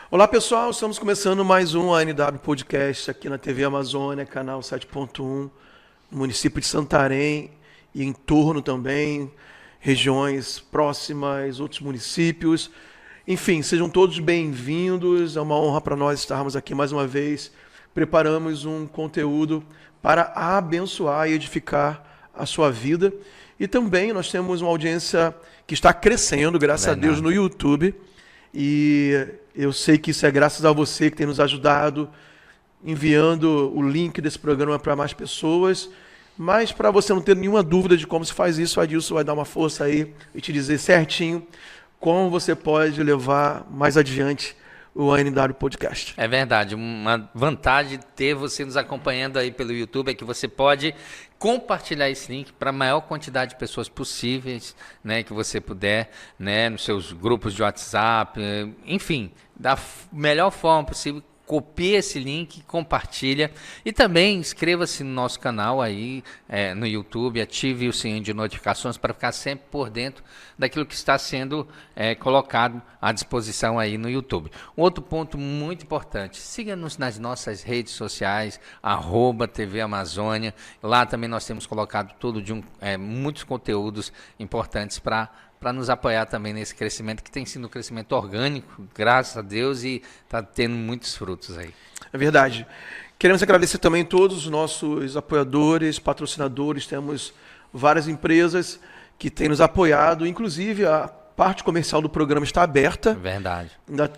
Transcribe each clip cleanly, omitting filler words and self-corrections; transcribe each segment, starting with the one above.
Olá pessoal, estamos começando mais um ANW Podcast aqui na TV Amazônia, canal 7.1, no município de Santarém e em torno também, regiões próximas, outros municípios. Enfim, sejam todos bem-vindos, é uma honra para nós estarmos aqui mais uma vez. Preparamos um conteúdo para abençoar e edificar a sua vida. E também nós temos uma audiência que está crescendo, graças a Deus, no YouTube. E eu sei que isso é graças a você que tem nos ajudado, enviando o link desse programa para mais pessoas. Mas para você não ter nenhuma dúvida de como se faz isso, o Adilson vai dar uma força aí e te dizer certinho como você pode levar mais adiante o ANW Podcast. É verdade, uma vantagem de ter você nos acompanhando aí pelo YouTube é que você pode compartilhar esse link para a maior quantidade de pessoas possíveis, né, que você puder, né, nos seus grupos de WhatsApp, enfim, da melhor forma possível. Copie esse link, compartilha e também inscreva-se no nosso canal aí no YouTube, ative o sininho de notificações para ficar sempre por dentro daquilo que está sendo colocado à disposição aí no YouTube. Um outro ponto muito importante, siga-nos nas nossas redes sociais, @TV Amazônia, lá também nós temos colocado muitos conteúdos importantes para nos apoiar também nesse crescimento, que tem sido um crescimento orgânico, graças a Deus, e está tendo muitos frutos aí. É verdade. Queremos agradecer também todos os nossos apoiadores, patrocinadores, temos várias empresas que têm nos apoiado, inclusive a parte comercial do programa está aberta. Verdade.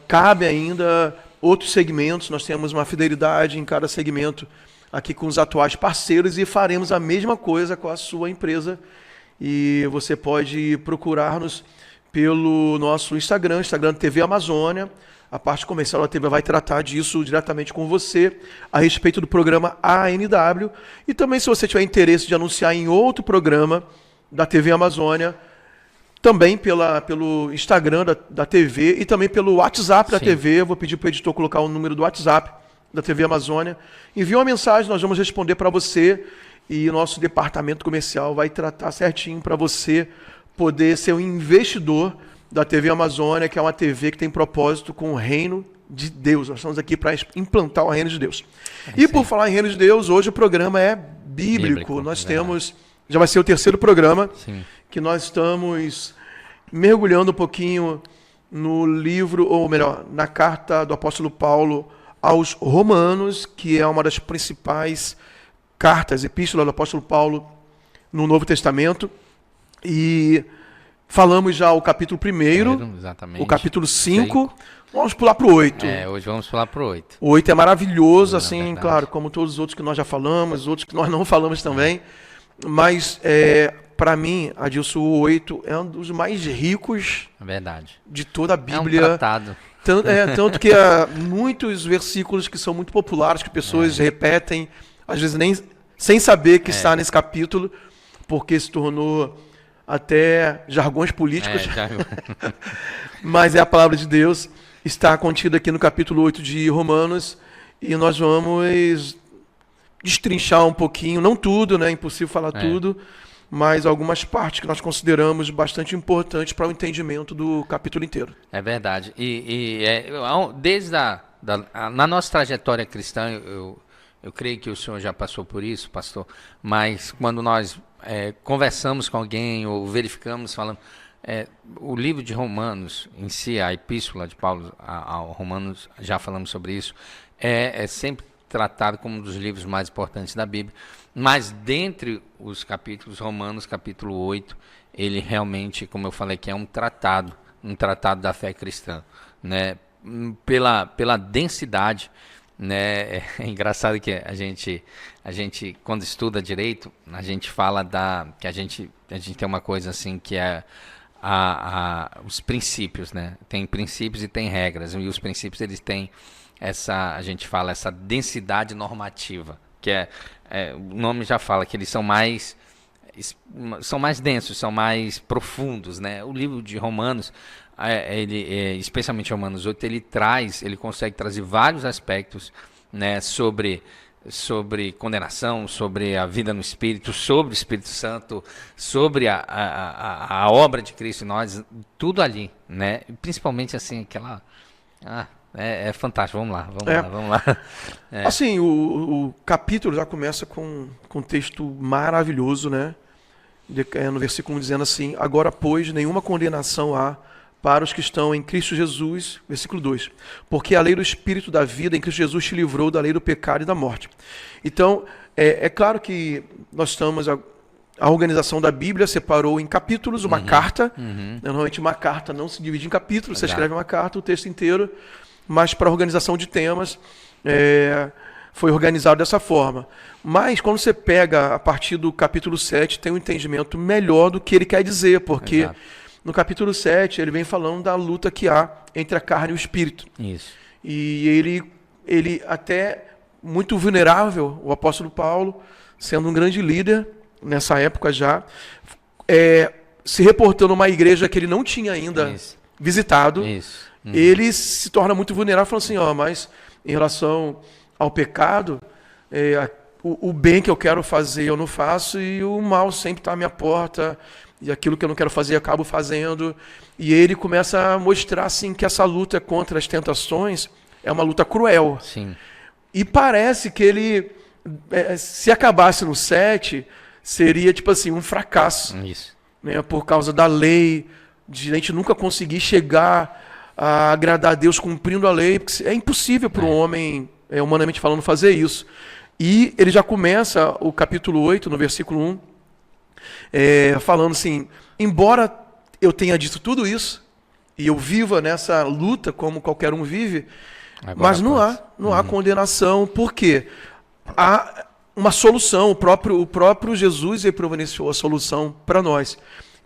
Cabe ainda outros segmentos, nós temos uma fidelidade em cada segmento aqui com os atuais parceiros e faremos a mesma coisa com a sua empresa. E você pode procurar-nos pelo nosso Instagram TV Amazônia. A parte comercial da TV vai tratar disso diretamente com você, a respeito do programa ANW. E também, se você tiver interesse de anunciar em outro programa da TV Amazônia, também pelo Instagram da TV e também pelo WhatsApp da TV. Eu vou pedir para o editor colocar o número do WhatsApp da TV Amazônia. Envie uma mensagem, nós vamos responder para você. E o nosso departamento comercial vai tratar certinho para você poder ser um investidor da TV Amazônia, que é uma TV que tem propósito com o reino de Deus. Nós estamos aqui para implantar o reino de Deus. E por falar em reino de Deus, hoje o programa é bíblico. Nós temos, já vai ser o terceiro programa, que nós estamos mergulhando um pouquinho no livro, ou melhor, na carta do apóstolo Paulo aos Romanos, que é uma das principais cartas, epístola do apóstolo Paulo no Novo Testamento, e falamos já o capítulo 1, o capítulo 5, vamos pular para o 8. Hoje vamos pular para o 8. O 8 é maravilhoso, assim, claro, como todos os outros que nós já falamos, outros que nós não falamos também, mas para mim, Adilson, o 8 é um dos mais ricos de toda a Bíblia. É um tratado. Tanto que há muitos versículos que são muito populares, que pessoas repetem, às vezes nem sem saber que está nesse capítulo, porque se tornou até jargões políticos. Mas é a palavra de Deus, está contida aqui no capítulo 8 de Romanos, e nós vamos destrinchar um pouquinho, não tudo, né? É impossível falar tudo, mas algumas partes que nós consideramos bastante importantes para o entendimento do capítulo inteiro. É verdade. Desde na nossa trajetória cristã, eu creio que o senhor já passou por isso, pastor, mas quando nós conversamos com alguém ou verificamos, falando, o livro de Romanos em si, a epístola de Paulo ao Romanos, já falamos sobre isso, é sempre tratado como um dos livros mais importantes da Bíblia, mas dentre os capítulos, Romanos capítulo 8, ele realmente, como eu falei aqui, é um tratado da fé cristã, né? Pela densidade né? É engraçado que a gente quando estuda direito, a gente fala que a gente tem uma coisa assim que é os princípios, né? Tem princípios e tem regras, e os princípios eles têm a gente fala essa densidade normativa, que o nome já fala que eles são mais densos, são mais profundos, né? O livro de Romanos, especialmente Romanos 8, ele consegue trazer vários aspectos, né, sobre condenação, sobre a vida no Espírito, sobre o Espírito Santo, sobre a obra de Cristo em nós, tudo ali, né? Principalmente assim, é fantástico, vamos lá. Assim, o capítulo já começa com um texto maravilhoso, né? No versículo 1 dizendo assim: agora, pois, nenhuma condenação há para os que estão em Cristo Jesus, versículo 2, porque a lei do Espírito da vida em Cristo Jesus te livrou da lei do pecado e da morte. Então, é claro que nós estamos, a organização da Bíblia separou em capítulos uma carta, normalmente uma carta não se divide em capítulos, você escreve uma carta, o texto inteiro, mas para a organização de temas, foi organizado dessa forma. Mas quando você pega a partir do capítulo 7, tem um entendimento melhor do que ele quer dizer, porque Exato. no capítulo 7 ele vem falando da luta que há entre a carne e o espírito. Isso. E ele até muito vulnerável, o apóstolo Paulo, sendo um grande líder nessa época já, se reportando a uma igreja que ele não tinha ainda visitado, ele se torna muito vulnerável, falando assim, mas em relação ao pecado, o bem que eu quero fazer eu não faço, e o mal sempre está à minha porta, e aquilo que eu não quero fazer eu acabo fazendo. E ele começa a mostrar assim, que essa luta contra as tentações é uma luta cruel. Sim. E parece que ele, se acabasse no 7, seria tipo assim, um fracasso. Isso. Né, por causa da lei, de a gente nunca conseguir chegar a agradar a Deus cumprindo a lei, porque é impossível para um homem, humanamente falando, fazer isso. E ele já começa o capítulo 8, no versículo 1, falando assim, embora eu tenha dito tudo isso, e eu viva nessa luta como qualquer um vive, agora mas não há condenação, porque há uma solução, o próprio Jesus providenciou a solução para nós,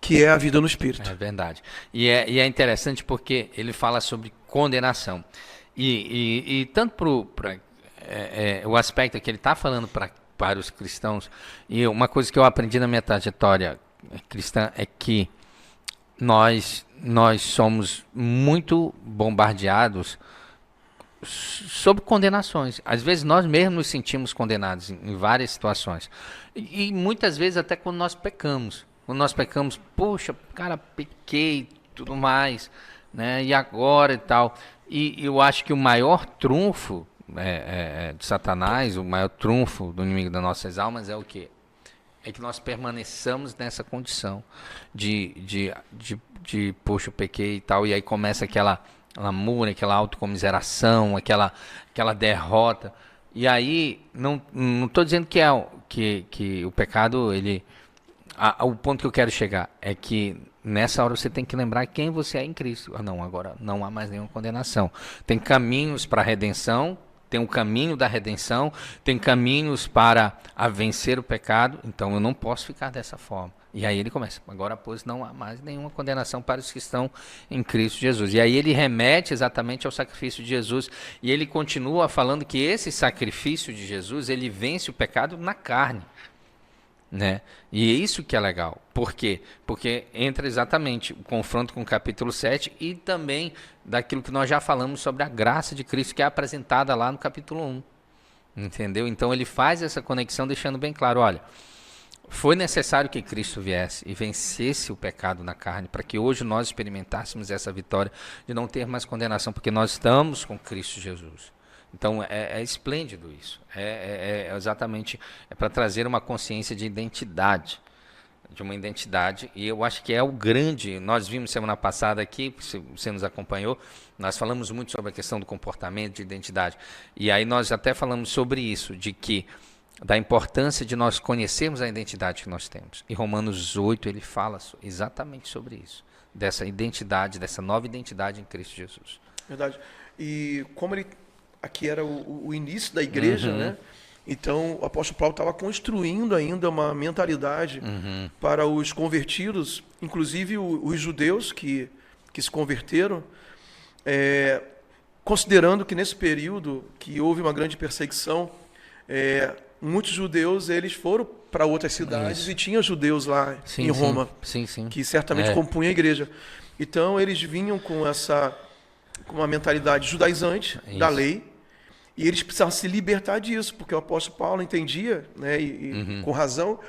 que é a vida no Espírito. É verdade. E é interessante porque ele fala sobre condenação. E tanto o aspecto que ele está falando para os cristãos, e uma coisa que eu aprendi na minha trajetória cristã é que nós somos muito bombardeados sobre condenações. Às vezes nós mesmos nos sentimos condenados em várias situações. E muitas vezes até quando nós pecamos. Quando nós pecamos, poxa, cara, pequei, tudo mais, né? E agora e tal. E eu acho que o maior trunfo de Satanás, o maior trunfo do inimigo das nossas almas é o quê? É que nós permaneçamos nessa condição de poxa, eu pequei e tal. E aí começa aquela lamúria, aquela autocomiseração, aquela derrota. E aí, não estou dizendo que o pecado, o ponto que eu quero chegar é que nessa hora você tem que lembrar quem você é em Cristo. Agora não há mais nenhuma condenação. Tem caminhos para a redenção, tem um caminho da redenção, tem caminhos para vencer o pecado, então eu não posso ficar dessa forma. E aí ele começa, agora pois não há mais nenhuma condenação para os que estão em Cristo Jesus. E aí ele remete exatamente ao sacrifício de Jesus, e ele continua falando que esse sacrifício de Jesus, ele vence o pecado na carne. Né? E é isso que é legal. Por quê? Porque entra exatamente o confronto com o capítulo 7 e também daquilo que nós já falamos sobre a graça de Cristo, que é apresentada lá no capítulo 1. Entendeu? Então ele faz essa conexão deixando bem claro, olha, foi necessário que Cristo viesse e vencesse o pecado na carne, para que hoje nós experimentássemos essa vitória de não ter mais condenação, porque nós estamos com Cristo Jesus. Então é esplêndido isso, exatamente para trazer uma consciência de identidade, e eu acho que é o grande, nós vimos semana passada aqui, se você nos acompanhou, nós falamos muito sobre a questão do comportamento, de identidade, e aí nós até falamos sobre isso, da importância de nós conhecermos a identidade que nós temos, e Romanos 8 ele fala exatamente sobre isso, dessa identidade, dessa nova identidade em Cristo Jesus. Verdade, e como ele aqui era o início da igreja, né? Então, o apóstolo Paulo estava construindo ainda uma mentalidade para os convertidos, inclusive os judeus que se converteram, considerando que nesse período que houve uma grande perseguição, muitos judeus eles foram para outras cidades e tinha judeus lá em Roma, que certamente compunham a igreja. Então, eles vinham com uma mentalidade judaizante da lei, e eles precisavam se libertar disso, porque o apóstolo Paulo entendia, né, com razão,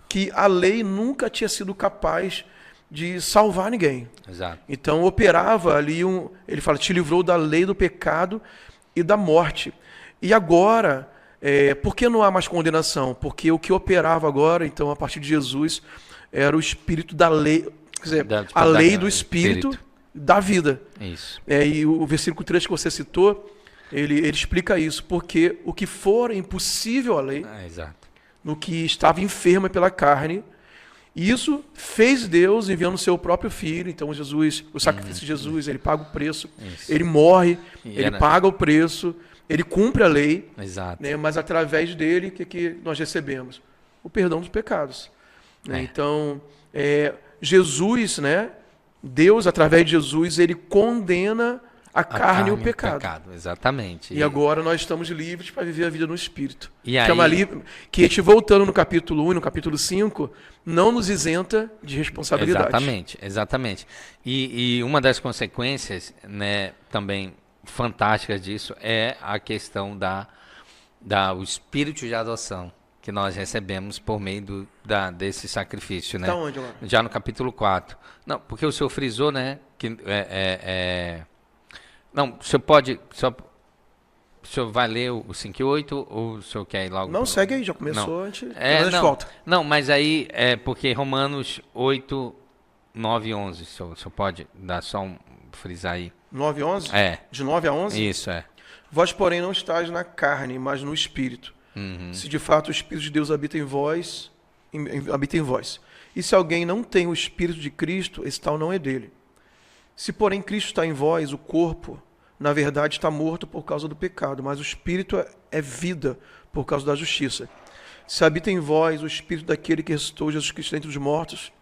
que a lei nunca tinha sido capaz de salvar ninguém. Exato. Então operava ali ele fala, te livrou da lei do pecado e da morte. E agora, por que não há mais condenação? Porque o que operava agora, então, a partir de Jesus, era o espírito da lei, quer dizer, a lei do espírito da vida. Isso. E o versículo 3 que você citou, ele explica isso, porque o que for impossível à lei, Exato. no que estava enfermo pela carne, isso fez Deus enviando o seu próprio Filho. Então Jesus, o sacrifício de Jesus, ele paga o preço, ele morre, ele paga o preço, ele cumpre a lei. Exato. Né, mas através dele, o que nós recebemos? O perdão dos pecados. Né? Então, Jesus, né, Deus, através de Jesus, ele condena a carne e o pecado. Exatamente. E agora nós estamos livres para viver a vida no Espírito. E aí... Que a gente, voltando no capítulo 1 e no capítulo 5, não nos isenta de responsabilidade. Exatamente. E uma das consequências, né, também fantásticas disso é a questão o espírito de adoção que nós recebemos por meio desse sacrifício. Né? Está onde agora? Já no capítulo 4. Não, porque o senhor frisou, né, que Não, o senhor pode... O senhor vai ler o 5 e 8 ou o senhor quer ir logo? Não, segue aí, já começou, a gente volta. Não, mas aí é porque Romanos 8, 9 e 11, o senhor pode dar só frisar aí. 9 e 11? De 9 a 11? Isso, Vós, porém, não estáis na carne, mas no Espírito. Se de fato o Espírito de Deus habita em vós, E se alguém não tem o Espírito de Cristo, esse tal não é dele. Se, porém, Cristo está em vós, o corpo, na verdade, está morto por causa do pecado, mas o Espírito é vida por causa da justiça. Se habita em vós o Espírito daquele que ressuscitou Jesus Cristo dentre os mortos,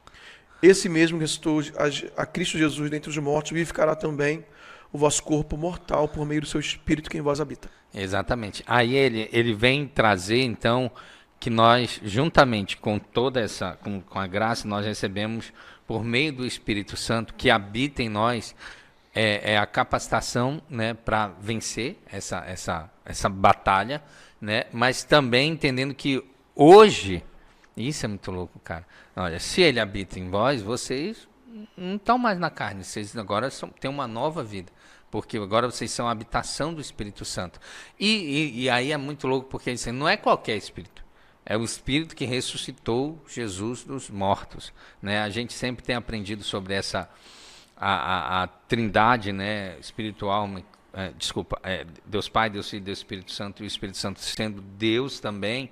esse mesmo que ressuscitou a Cristo Jesus dentre os mortos, vivificará também o vosso corpo mortal por meio do seu Espírito que em vós habita. Exatamente. Aí ele vem trazer, então, que nós, juntamente com toda com a graça, nós recebemos por meio do Espírito Santo que habita em nós, a capacitação, né, para vencer essa batalha, né, mas também entendendo que hoje, isso é muito louco, cara. Olha, se ele habita em vós, vocês não estão mais na carne, vocês agora têm uma nova vida, porque agora vocês são a habitação do Espírito Santo. E aí é muito louco, porque assim, não é qualquer Espírito. É o Espírito que ressuscitou Jesus dos mortos. Né? A gente sempre tem aprendido sobre a trindade, né, espiritual, Deus Pai, Deus Filho, Deus Espírito Santo, e o Espírito Santo sendo Deus também,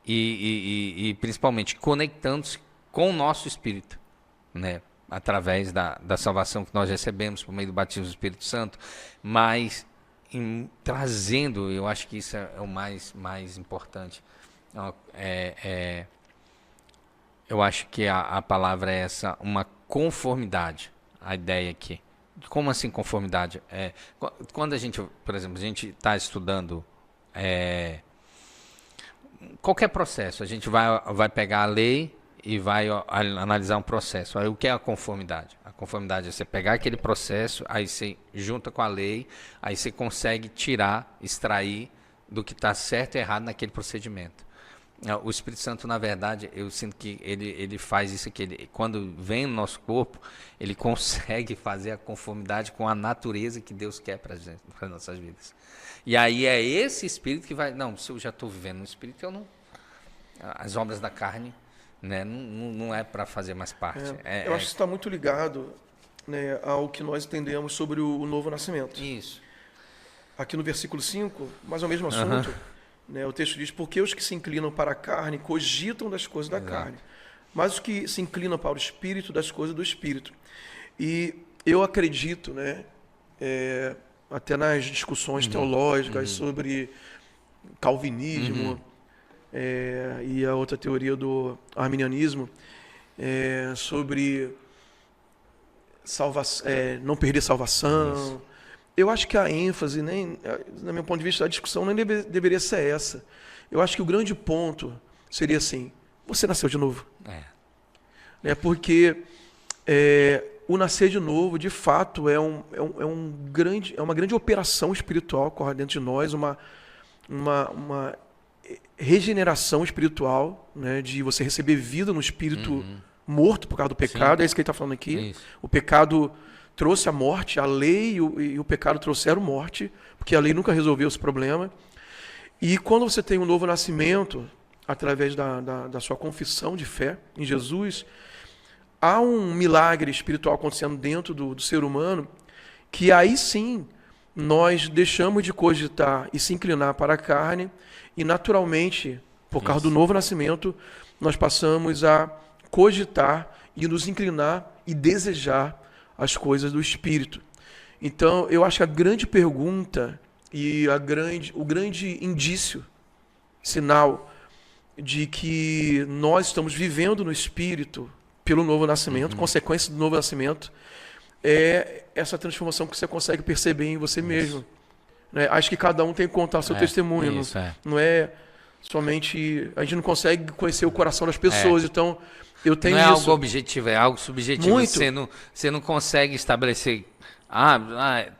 e principalmente conectando-se com o nosso Espírito, né, através da salvação que nós recebemos por meio do batismo do Espírito Santo, mas trazendo, eu acho que isso é o mais importante. Eu acho que a palavra é essa, uma conformidade, a ideia aqui. Como assim conformidade? Quando a gente, por exemplo, a gente está estudando qualquer processo, a gente vai pegar a lei e vai analisar um processo. Aí o que é a conformidade? A conformidade é você pegar aquele processo, aí você junta com a lei, aí você consegue extrair do que está certo e errado naquele procedimento. O Espírito Santo, na verdade, eu sinto que ele faz isso aqui. Quando vem no nosso corpo, ele consegue fazer a conformidade com a natureza que Deus quer para as nossas vidas. E aí é esse Espírito que vai... Não, se eu já estou vivendo no Espírito, eu não... As obras da carne, né, não é para fazer mais parte. Eu acho que está muito ligado, né, ao que nós entendemos sobre o novo nascimento. Isso. Aqui no versículo 5, mais ou menos o mesmo assunto... Né, o texto diz, porque os que se inclinam para a carne cogitam das coisas da carne, mas os que se inclinam para o Espírito, das coisas do Espírito. E eu acredito, né, até nas discussões teológicas sobre calvinismo e a outra teoria do arminianismo, sobre não perder salvação. Isso. Eu acho que a ênfase, no meu ponto de vista, a discussão nem deveria ser essa. Eu acho que o grande ponto seria assim, você nasceu de novo. Porque o nascer de novo, de fato, é uma grande operação espiritual que ocorre dentro de nós, uma regeneração espiritual, né, de você receber vida no espírito morto por causa do pecado. Sim. É isso que ele está falando aqui. Isso. O pecado trouxe a morte, a lei e o pecado trouxeram morte, porque a lei nunca resolveu esse problema. E quando você tem um novo nascimento, através da sua confissão de fé em Jesus, há um milagre espiritual acontecendo dentro do ser humano, que aí sim nós deixamos de cogitar e se inclinar para a carne, e naturalmente, por causa do novo nascimento, nós passamos a cogitar e nos inclinar e desejar as coisas do Espírito. Então, eu acho que a grande pergunta e o grande indício, sinal de que nós estamos vivendo no Espírito pelo novo nascimento, consequência do novo nascimento, é essa transformação que você consegue perceber em você mesmo. Né? Acho que cada um tem que contar seu testemunho. Não é somente... A gente não consegue conhecer o coração das pessoas, então eu tenho isso. Não é isso. algo objetivo, é algo subjetivo. Muito. Você não consegue estabelecer...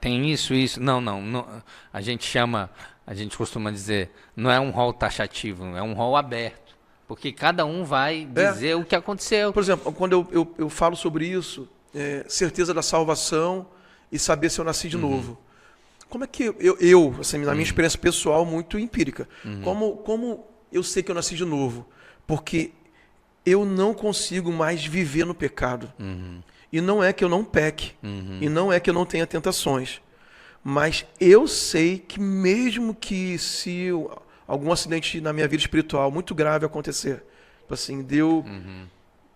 tem isso. Não. A gente costuma dizer, não é um rol taxativo, é um rol aberto. Porque cada um vai dizer o que aconteceu. Por exemplo, quando eu falo sobre isso, certeza da salvação e saber se eu nasci de novo. Como é que eu assim, na minha experiência pessoal muito empírica, como eu sei que eu nasci de novo? Porque eu não consigo mais viver no pecado. E não é que eu não peque, e não é que eu não tenha tentações, mas eu sei que mesmo que se algum acidente na minha vida espiritual muito grave acontecer, assim, de eu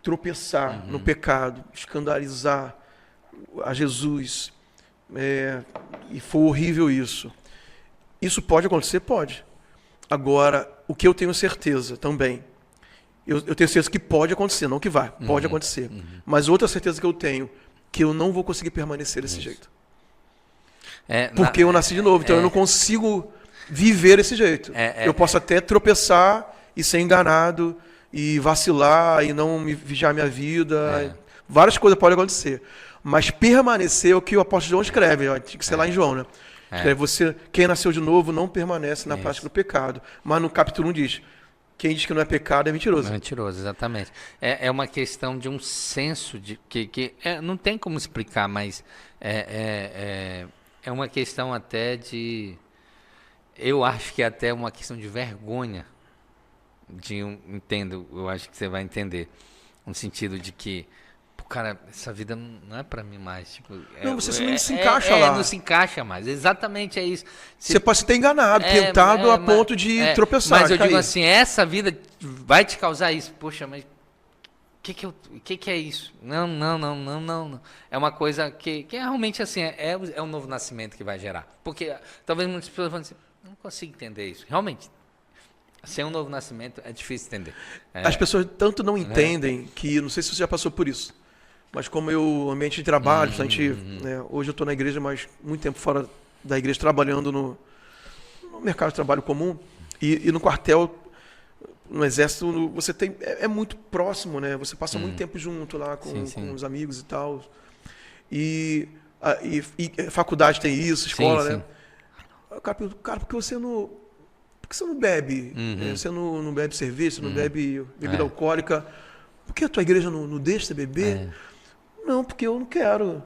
tropeçar no pecado, escandalizar a Jesus, e for horrível isso pode acontecer? Pode. Agora, o que eu tenho certeza também, eu tenho certeza que pode acontecer, não que vai, pode acontecer. Mas outra certeza que eu tenho, que eu não vou conseguir permanecer desse jeito. Porque eu nasci de novo, então eu não consigo viver desse jeito. Eu posso até tropeçar e ser enganado, e vacilar, e não vigiar minha vida. Várias coisas podem acontecer. Mas permanecer é o que o apóstolo João escreve, tinha que ser lá em João, né? Escreve, quem nasceu de novo não permanece na prática do pecado. Mas no capítulo 1 diz, quem diz que não é pecado é mentiroso. É mentiroso, exatamente. É uma questão de um senso de que não tem como explicar, mas é uma questão até de... Eu acho que é até uma questão de vergonha. Eu acho que você vai entender. No sentido de que, cara, essa vida não é pra mim mais. Tipo, não, você não se encaixa lá. Não se encaixa mais. Exatamente é isso. Você pode ter enganado, tentado a ponto de tropeçar. Mas eu digo assim, essa vida vai te causar isso. Poxa, mas o que é isso? Não. É uma coisa que realmente assim, é um novo nascimento que vai gerar. Porque talvez muitas pessoas vão dizer, não consigo entender isso. Realmente, ser um novo nascimento é difícil entender. As pessoas tanto não entendem que, não sei se você já passou por isso, mas como o ambiente de trabalho, hoje eu estou na igreja, mas muito tempo fora da igreja, trabalhando no mercado de trabalho comum, e no quartel, no exército, você tem é muito próximo, né? Você passa muito tempo junto lá com os amigos e tal. E faculdade tem isso, escola, né? Cara, porque você não bebe? Você não bebe cerveja, você não bebe bebida alcoólica? Por que a tua igreja não deixa você beber? Não, porque eu não quero.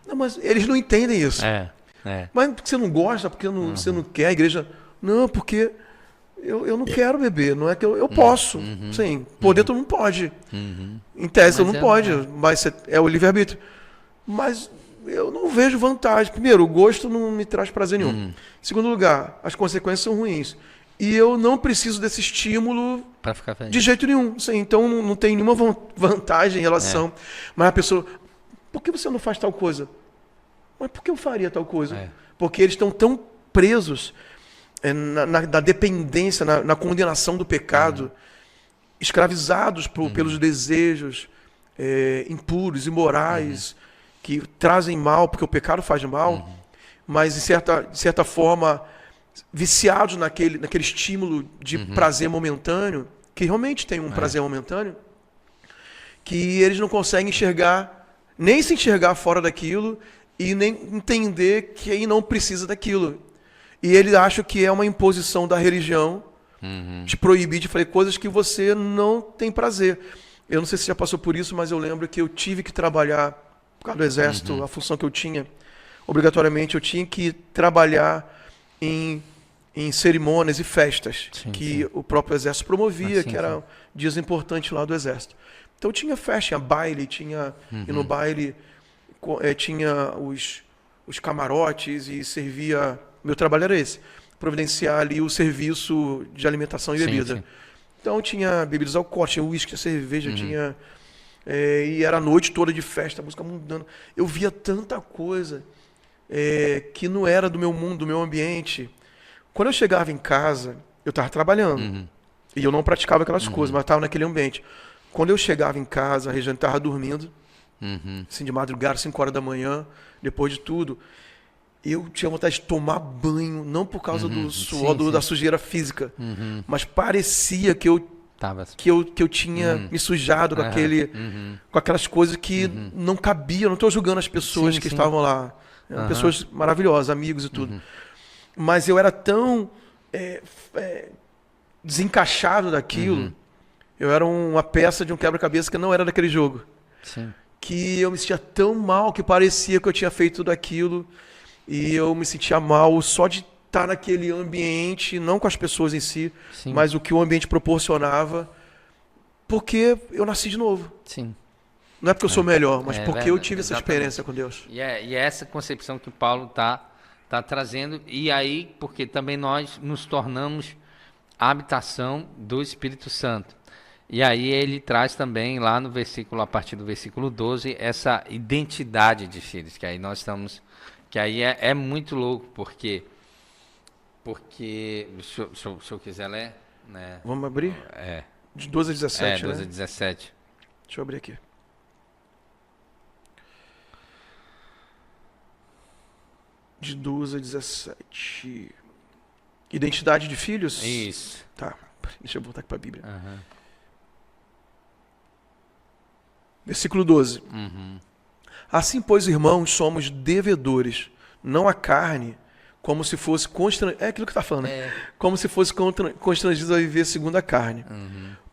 Não, mas eles não entendem isso. Mas porque você não gosta, porque você não quer a igreja? Não, porque eu não quero beber, não é que eu posso. Sim, poder todo mundo pode. Em tese todo mundo pode, mas é o livre-arbítrio. Mas eu não vejo vantagem. Primeiro, o gosto não me traz prazer nenhum. Em segundo lugar, as consequências são ruins. E eu não preciso desse estímulo pra ficar feliz. De jeito nenhum. Sim, então não tem nenhuma vantagem em relação. Mas a pessoa, por que você não faz tal coisa? Mas por que eu faria tal coisa? Porque eles estão tão presos na dependência, na condenação do pecado, escravizados pelos desejos impuros, imorais, que trazem mal, porque o pecado faz mal, mas de certa forma viciados naquele estímulo de prazer momentâneo, que realmente tem um prazer momentâneo, que eles não conseguem nem se enxergar fora daquilo e nem entender que aí não precisa daquilo. E ele acha que é uma imposição da religião te proibir de fazer coisas que você não tem prazer. Eu não sei se você já passou por isso, mas eu lembro que eu tive que trabalhar, por causa do exército, a função que eu tinha, obrigatoriamente eu tinha que trabalhar em cerimônias e festas que o próprio exército promovia, que eram dias importantes lá do exército. Então tinha festa, tinha baile, e no baile tinha os camarotes e servia... Meu trabalho era esse, providenciar ali o serviço de alimentação e bebida. Então tinha bebidas alcoólicas, tinha uísque, tinha cerveja, tinha... e era a noite toda de festa, a música mudando. Eu via tanta coisa que não era do meu mundo, do meu ambiente. Quando eu chegava em casa, eu estava trabalhando. E eu não praticava aquelas coisas, mas estava naquele ambiente. Quando eu chegava em casa, a Regiane estava dormindo, assim, de madrugada, 5 horas da manhã, depois de tudo. Eu tinha vontade de tomar banho, não por causa do suor, da sujeira física, mas parecia que eu tinha me sujado com aquelas coisas que não cabiam. Eu não estou julgando as pessoas que estavam lá. Eram pessoas maravilhosas, amigos e tudo. Mas eu era tão desencaixado daquilo. Eu era uma peça de um quebra-cabeça que não era daquele jogo. Que eu me sentia tão mal que parecia que eu tinha feito tudo aquilo. E eu me sentia mal só de estar naquele ambiente, não com as pessoas em si, mas o que o ambiente proporcionava, porque eu nasci de novo. Não é porque eu sou melhor, mas porque eu tive essa experiência com Deus. E é essa concepção que o Paulo está trazendo, e aí, porque também nós nos tornamos a habitação do Espírito Santo. E aí ele traz também lá no versículo, a partir do versículo 12, essa identidade de filhos, que aí nós estamos... Que aí é muito louco, porque se eu quiser ler, né? Vamos abrir? De 12 a 17, 12 a 17. Deixa eu abrir aqui. De 12 a 17. Identidade de filhos? Isso. Tá, deixa eu voltar aqui para a Bíblia. Versículo 12. Assim, pois, irmãos, somos devedores, não a carne, como se fosse constrangido. É aquilo que está falando, né? Como se fosse constrangido a viver segundo a carne.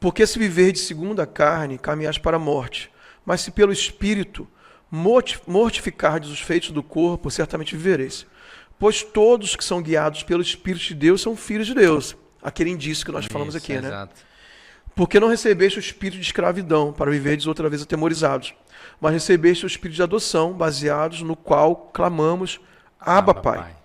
Porque se viver de segundo a carne, caminhais para a morte. Mas se pelo Espírito mortificardes os feitos do corpo, certamente vivereis. Pois todos que são guiados pelo Espírito de Deus são filhos de Deus. Aquele indício que nós falamos aqui, né? Exato. Porque não recebeste o espírito de escravidão, para viverdes outra vez atemorizados, mas recebeste o espírito de adoção, baseados no qual clamamos, Abba, Pai.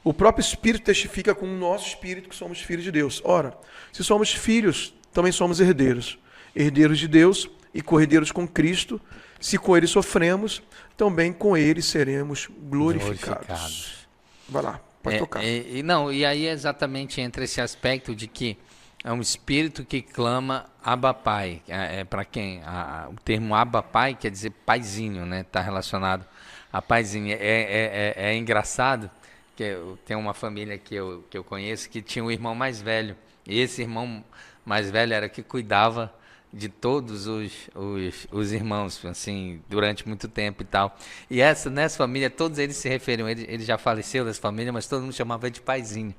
O próprio Espírito testifica com o nosso espírito que somos filhos de Deus. Ora, se somos filhos, também somos herdeiros. Herdeiros de Deus e co-herdeiros com Cristo. Se com Ele sofremos, também com Ele seremos glorificados. Vai lá, pode tocar. E aí exatamente entra esse aspecto de que é um espírito que clama Abba Pai. Para quem? O termo Abba Pai quer dizer paizinho, né? Está relacionado a paizinho. É engraçado que tem uma família que eu conheço que tinha um irmão mais velho. E esse irmão mais velho era que cuidava de todos os irmãos, assim, durante muito tempo e tal. E nessa família, todos eles se referiam, ele já faleceu dessa família, mas todo mundo chamava ele de paizinho.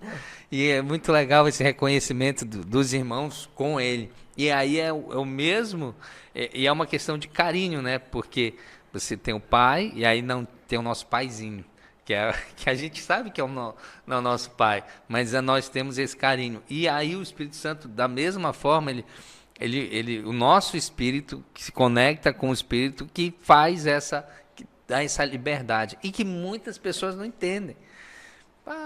E é muito legal esse reconhecimento dos irmãos com ele. E aí é o mesmo, e é uma questão de carinho, né? Porque você tem o pai, e aí não tem o nosso paizinho, que a gente sabe que é o nosso pai, mas nós temos esse carinho. E aí o Espírito Santo, da mesma forma, o nosso espírito que se conecta com o espírito que faz que dá essa liberdade e que muitas pessoas não entendem.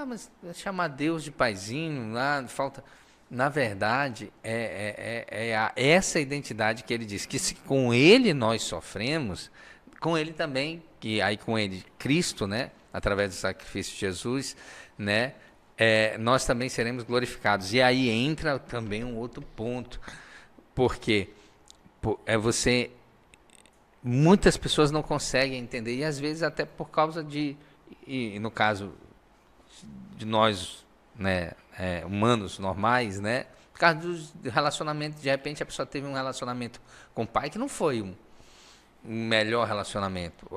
Mas chamar Deus de paizinho, falta. Na verdade, essa identidade que ele diz, que se com ele nós sofremos, com ele também, que aí com ele Cristo, né? através do sacrifício de Jesus, né, nós também seremos glorificados. E aí entra também um outro ponto, porque muitas pessoas não conseguem entender, e às vezes até por causa e no caso de nós, né, humanos normais, né, por causa do relacionamento, de repente a pessoa teve um relacionamento com o pai que não foi um melhor relacionamento.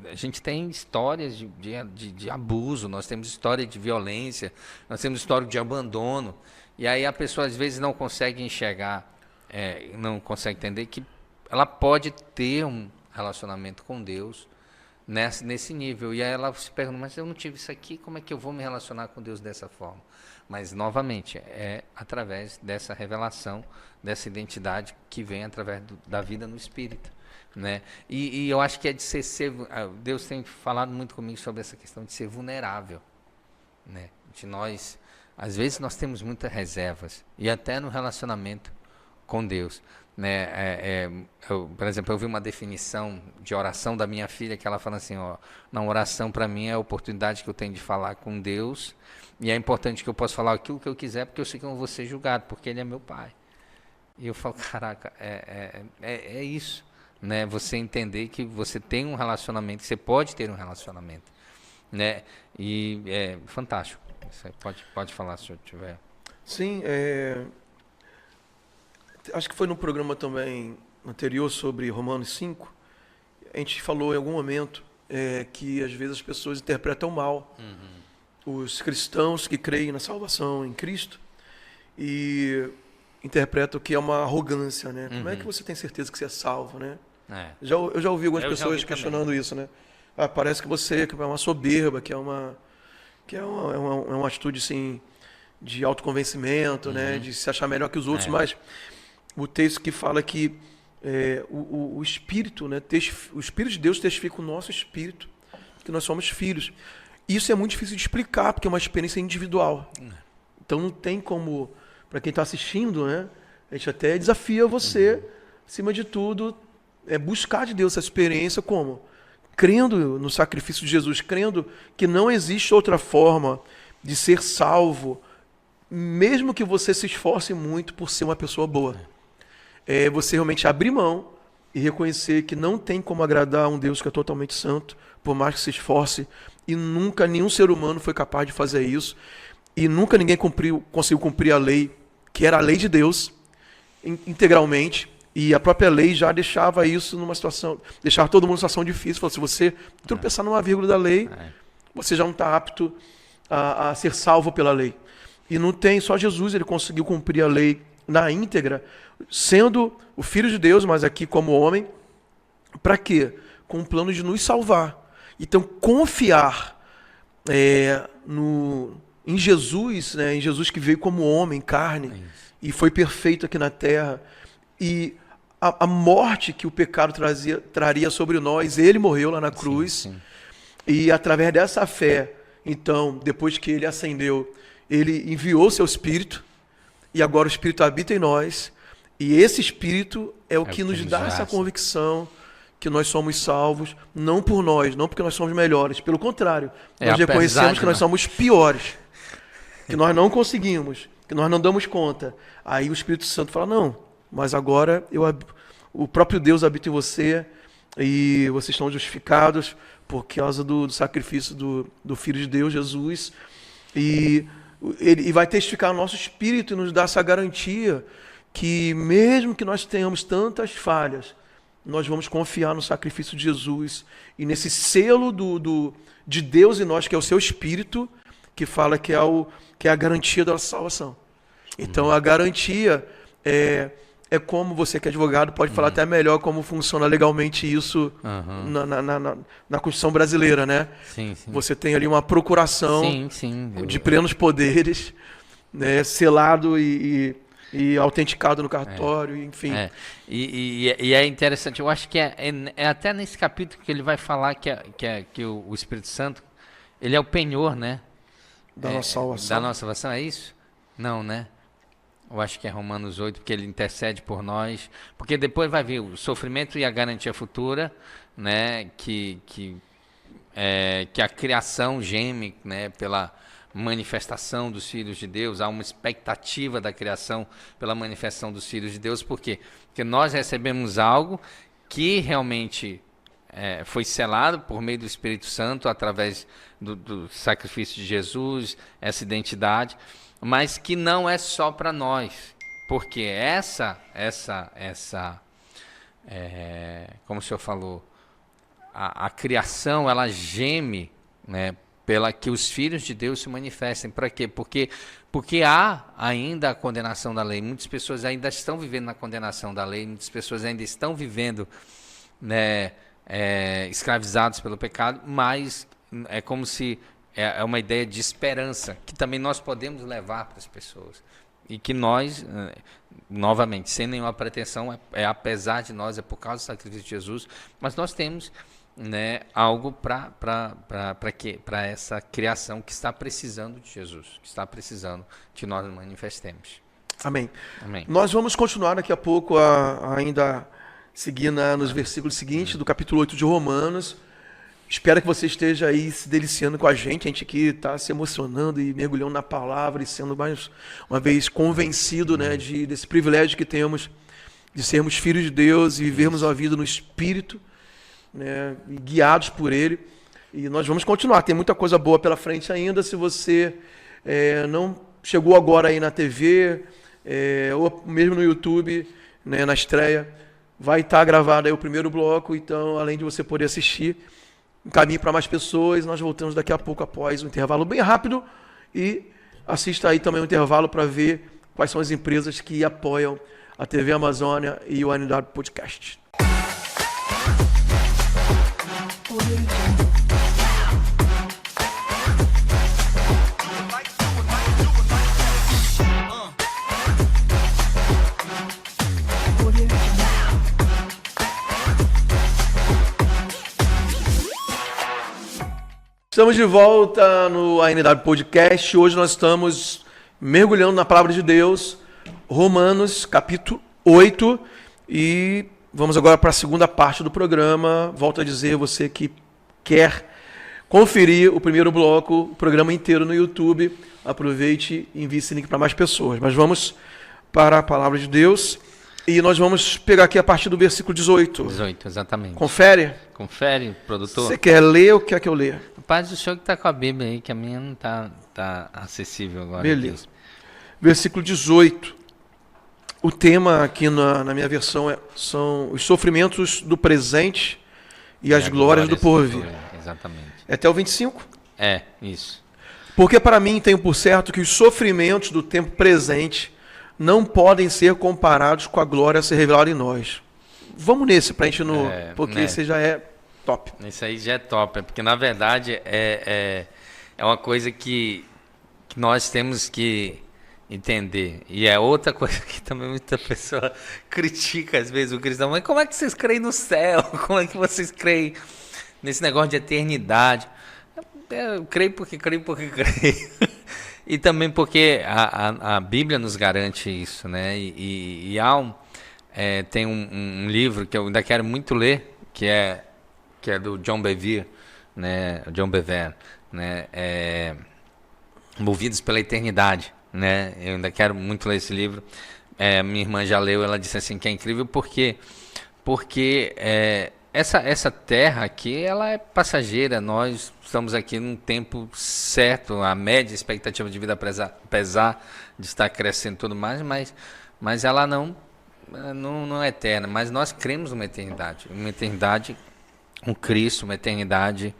A gente tem histórias de abuso, nós temos história de violência, nós temos história de abandono, e aí a pessoa às vezes não consegue enxergar, não consegue entender que ela pode ter um relacionamento com Deus nesse nível. E aí ela se pergunta, mas eu não tive isso aqui, como é que eu vou me relacionar com Deus dessa forma? Mas, novamente, é através dessa revelação, dessa identidade que vem através da vida no Espírito, né? E eu acho que é de Deus tem falado muito comigo sobre essa questão de ser vulnerável, né? De nós, às vezes nós temos muitas reservas, e até no relacionamento com Deus, né? Por exemplo, eu vi uma definição de oração da minha filha que ela fala assim, não, oração para mim é a oportunidade que eu tenho de falar com Deus, e é importante que eu possa falar aquilo que eu quiser, porque eu sei que eu não vou ser julgado, porque Ele é meu Pai. E eu falo, caraca, é isso, né? Você entender que você tem um relacionamento, que você pode ter um relacionamento, né? E é fantástico. Você pode falar se eu tiver. Sim, acho que foi no programa também anterior sobre Romanos 5, a gente falou em algum momento que às vezes as pessoas interpretam mal os cristãos que creem na salvação em Cristo e interpretam que é uma arrogância, né? Como é que você tem certeza que você é salvo, né? Eu já ouvi algumas pessoas questionando isso, né? Parece que você é uma soberba, que é uma atitude assim de autoconvencimento, né? De se achar melhor que os outros, mas o texto que fala que o Espírito, né? O Espírito de Deus testifica o nosso Espírito que nós somos filhos. Isso é muito difícil de explicar, porque é uma experiência individual. Então não tem como, para quem está assistindo, né? A gente até desafia você, acima de tudo, buscar de Deus essa experiência como? Crendo no sacrifício de Jesus, crendo que não existe outra forma de ser salvo, mesmo que você se esforce muito por ser uma pessoa boa. Você realmente abrir mão e reconhecer que não tem como agradar a um Deus que é totalmente santo, por mais que se esforce, e nunca nenhum ser humano foi capaz de fazer isso, e nunca ninguém conseguiu cumprir a lei, que era a lei de Deus, integralmente, e a própria lei já deixava isso numa situação, deixava todo mundo numa situação difícil. Falou, se você tropeçar numa vírgula da lei, você já não está apto a ser salvo pela lei. E não tem, só Jesus ele conseguiu cumprir a lei na íntegra, sendo o Filho de Deus, mas aqui como homem, para quê? Com o plano de nos salvar. Então, confiar em Jesus, né, em Jesus que veio como homem, carne, e foi perfeito aqui na terra, e a morte que o pecado traria sobre nós, ele morreu lá na cruz, e através dessa fé, então, depois que ele ascendeu, ele enviou seu Espírito, e agora o Espírito habita em nós, e esse Espírito é o que nos dá essa convicção que nós somos salvos, não por nós, não porque nós somos melhores, pelo contrário, nós reconhecemos que nós somos piores, que nós não conseguimos, que nós não damos conta. Aí o Espírito Santo fala, não, mas agora o próprio Deus habita em você e vocês estão justificados por causa do sacrifício do Filho de Deus, Jesus, e ele vai testificar o nosso espírito e nos dar essa garantia que mesmo que nós tenhamos tantas falhas, nós vamos confiar no sacrifício de Jesus e nesse selo de Deus em nós, que é o seu Espírito, que fala que é a garantia da salvação. Então, a garantia é como você que é advogado pode falar até melhor como funciona legalmente isso na Constituição brasileira, né? Sim. Você tem ali uma procuração de plenos poderes, né, selado e autenticado no cartório, enfim. E é interessante, eu acho que é até nesse capítulo que ele vai falar que o Espírito Santo, ele é o penhor, né? Da nossa salvação. Da nossa salvação, é isso? Não, né? Eu acho que é Romanos 8, porque ele intercede por nós, porque depois vai vir o sofrimento e a garantia futura, né? Que que a criação geme, né, pela manifestação dos filhos de Deus, há uma expectativa da criação pela manifestação dos filhos de Deus, por quê? Porque nós recebemos algo que realmente foi selado por meio do Espírito Santo, através do sacrifício de Jesus, essa identidade, mas que não é só para nós, porque como o senhor falou, a criação, ela geme, né, pela que os filhos de Deus se manifestem. Para quê? Porque há ainda a condenação da lei. Muitas pessoas ainda estão vivendo na condenação da lei, muitas pessoas ainda estão vivendo, né, escravizados pelo pecado, mas é como se é uma ideia de esperança que também nós podemos levar para as pessoas. E que nós, novamente, sem nenhuma pretensão, apesar de nós, é por causa do sacrifício de Jesus, mas nós temos, né, algo para essa criação que está precisando de Jesus, que está precisando que nós nos manifestemos. Amém. Amém. Nós vamos continuar daqui a pouco ainda seguir nos versículos seguintes do capítulo 8 de Romanos. Espero que você esteja aí se deliciando com a gente aqui está se emocionando e mergulhando na palavra e sendo mais uma vez convencido, né, desse privilégio que temos de sermos filhos de Deus e vivermos a vida no Espírito, né, e guiados por Ele. E nós vamos continuar, tem muita coisa boa pela frente ainda. Se você não chegou agora aí na TV, ou mesmo no YouTube, né, na estreia, vai estar gravado aí o primeiro bloco, então além de você poder assistir, encaminhe para mais pessoas. Nós voltamos daqui a pouco após um intervalo bem rápido e assista aí também o intervalo para ver quais são as empresas que apoiam a TV Amazônia e o ANW Podcast. Estamos de volta no ANW Podcast. Hoje nós estamos mergulhando na Palavra de Deus, Romanos, capítulo 8. E vamos agora para a segunda parte do programa. Volto a dizer, você que quer conferir o primeiro bloco, o programa inteiro no YouTube, aproveite e envie esse link para mais pessoas. Mas vamos para a Palavra de Deus. E nós vamos pegar aqui a partir do versículo 18. 18, exatamente. Confere? Confere, produtor. Você quer ler ou quer que eu leia? Paz do senhor que está com a Bíblia aí, que a minha não está acessível agora. Beleza. Versículo 18. O tema aqui na minha versão são os sofrimentos do presente e as glórias do porvir. Exatamente. É até o 25? Isso. Porque para mim tenho por certo que os sofrimentos do tempo presente não podem ser comparados com a glória a ser revelada em nós. Vamos nesse, para a gente não... porque esse já é top. Isso aí já é top, porque na verdade é uma coisa que nós temos que entender. E é outra coisa que também muita pessoa critica às vezes o cristão. Mas como é que vocês creem no céu? Como é que vocês creem nesse negócio de eternidade? Eu creio porque creio. E também porque a Bíblia nos garante isso, né? E tem um livro que eu ainda quero muito ler, que é do John Bevere, né? John Bevere, né? Movidos pela Eternidade, né? Eu ainda quero muito ler esse livro. Minha irmã já leu, ela disse assim que é incrível porque essa terra aqui, ela é passageira. Nós estamos aqui num tempo certo, a média expectativa de vida, apesar de estar crescendo e tudo mais, mas ela não é eterna. Mas nós cremos numa eternidade com Cristo, uma eternidade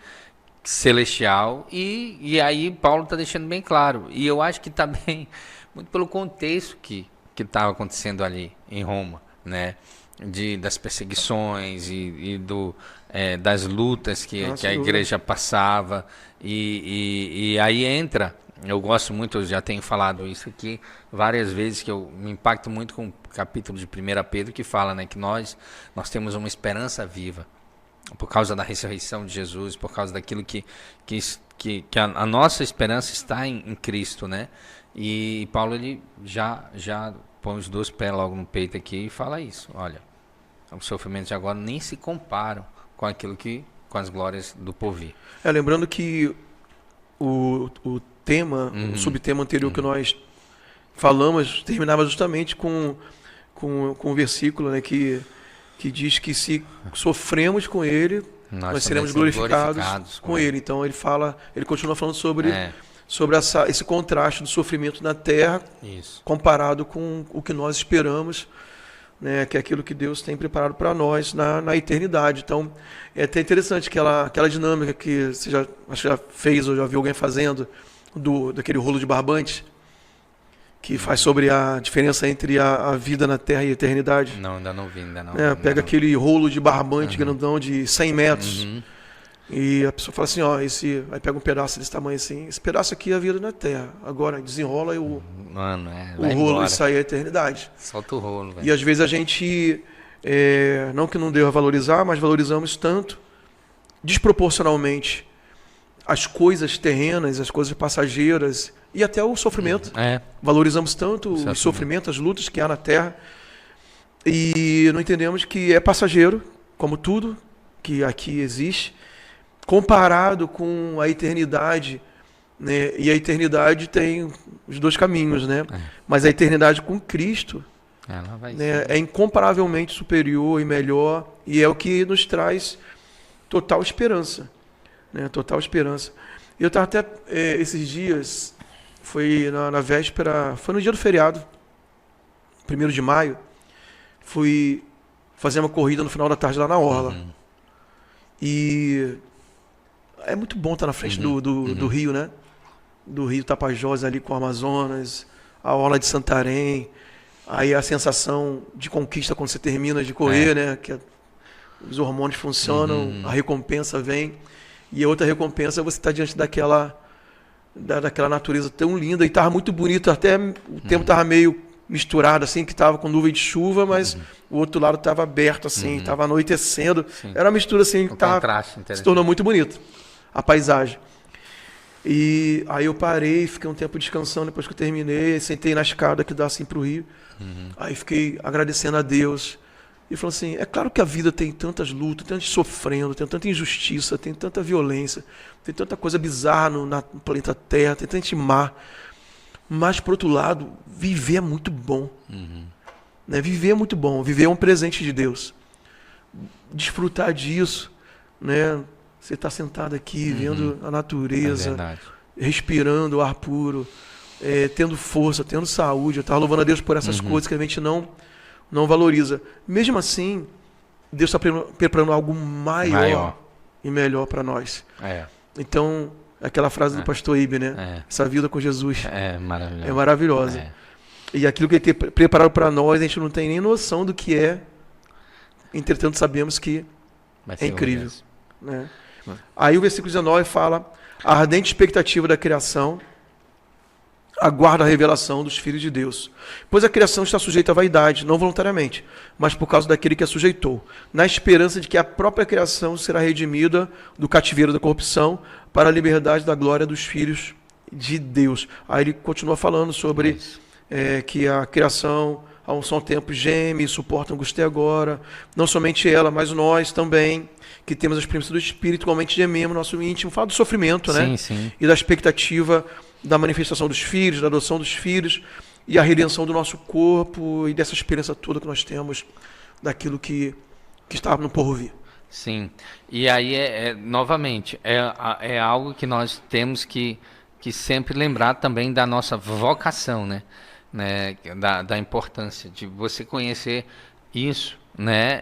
celestial. E aí Paulo está deixando bem claro. E eu acho que também, muito pelo contexto que estava acontecendo ali em Roma, né? Das perseguições e das lutas que a igreja passava, e aí entra, eu gosto muito, eu já tenho falado isso aqui várias vezes, que eu me impacto muito com o capítulo de 1 Pedro, que fala, né, que nós temos uma esperança viva, por causa da ressurreição de Jesus, por causa daquilo que a nossa esperança está em Cristo, né? E Paulo, ele já põe os dois pés logo no peito aqui e fala isso. Olha, os sofrimentos de agora nem se comparam com com as glórias do porvir. Lembrando que o tema, o subtema anterior que nós falamos, terminava justamente com um versículo, né, que diz que se sofremos com ele, nós seremos glorificados com ele. Então ele continua falando sobre esse contraste do sofrimento na terra, comparado com o que nós esperamos, né, que é aquilo que Deus tem preparado para nós na eternidade. Então é até interessante aquela dinâmica que você acho que já fez ou já viu alguém fazendo, daquele rolo de barbante, que faz sobre a diferença entre a vida na Terra e a eternidade. Não, ainda não vi, Pega aquele rolo de barbante grandão de 100 metros e a pessoa fala assim, aí pega um pedaço desse tamanho assim, esse pedaço aqui é a vida na Terra, agora desenrola e o rolo e sai a eternidade. Solta o rolo, velho. E às vezes a gente, não que não deva valorizar, mas valorizamos tanto, desproporcionalmente, as coisas terrenas, as coisas passageiras e até o sofrimento. Valorizamos tanto o sofrimento, as lutas que há na Terra, e não entendemos que é passageiro, como tudo que aqui existe, comparado com a eternidade, né? E a eternidade tem os dois caminhos, né? Mas a eternidade com Cristo, ela vai né, é incomparavelmente superior e melhor, e é o que nos traz total esperança. Total esperança. Eu estava até esses dias, foi na véspera, foi no dia do feriado, 1º de maio, fui fazer uma corrida no final da tarde lá na Orla. E é muito bom estar na frente do rio, né? Do rio Tapajós ali com o Amazonas, a Orla de Santarém, aí a sensação de conquista quando você termina de correr, né? Que os hormônios funcionam, a recompensa vem. E a outra recompensa é você estar diante daquela natureza tão linda. E estava muito bonito, até o tempo estava meio misturado, assim, que estava com nuvem de chuva, mas o outro lado estava aberto, assim, estava anoitecendo. Era uma mistura, assim, que se tornou muito bonito, a paisagem. E aí eu parei, fiquei um tempo descansando depois que eu terminei, sentei na escada que dá assim para o rio. Aí fiquei agradecendo a Deus. E falou assim, é claro que a vida tem tantas lutas, tem tanta sofrendo, tem tanta injustiça, tem tanta violência, tem tanta coisa bizarra no planeta Terra, tem tanto mar. Mas, por outro lado, viver é muito bom. Né? Viver é muito bom, viver é um presente de Deus. Desfrutar disso, né? Você está sentado aqui, vendo a natureza, respirando o ar puro, tendo força, tendo saúde. Eu estava louvando a Deus por essas coisas que a gente não valoriza. Mesmo assim, Deus está preparando algo maior e melhor para nós. Então, aquela frase do pastor Ibe, né? Essa vida com Jesus é maravilhosa. E aquilo que ele tem preparado para nós, a gente não tem nem noção do que é. Entretanto, sabemos que é incrível. Né? Aí o versículo 19 fala: a ardente expectativa da criação aguarda a revelação dos filhos de Deus. Pois a criação está sujeita à vaidade, não voluntariamente, mas por causa daquele que a sujeitou, na esperança de que a própria criação será redimida do cativeiro da corrupção para a liberdade da glória dos filhos de Deus. Aí ele continua falando sobre que a criação, há um só tempo, geme e suporta angústia agora. Não somente ela, mas nós também, que temos as premissas do Espírito, igualmente gememos no nosso íntimo. Fala do sofrimento, né? Sim. E da expectativa da manifestação dos filhos, da adoção dos filhos e a redenção do nosso corpo e dessa esperança toda que nós temos daquilo que está no porvir. Sim, e aí novamente, é algo que nós temos que sempre lembrar também da nossa vocação, né? Da importância de você conhecer isso, né?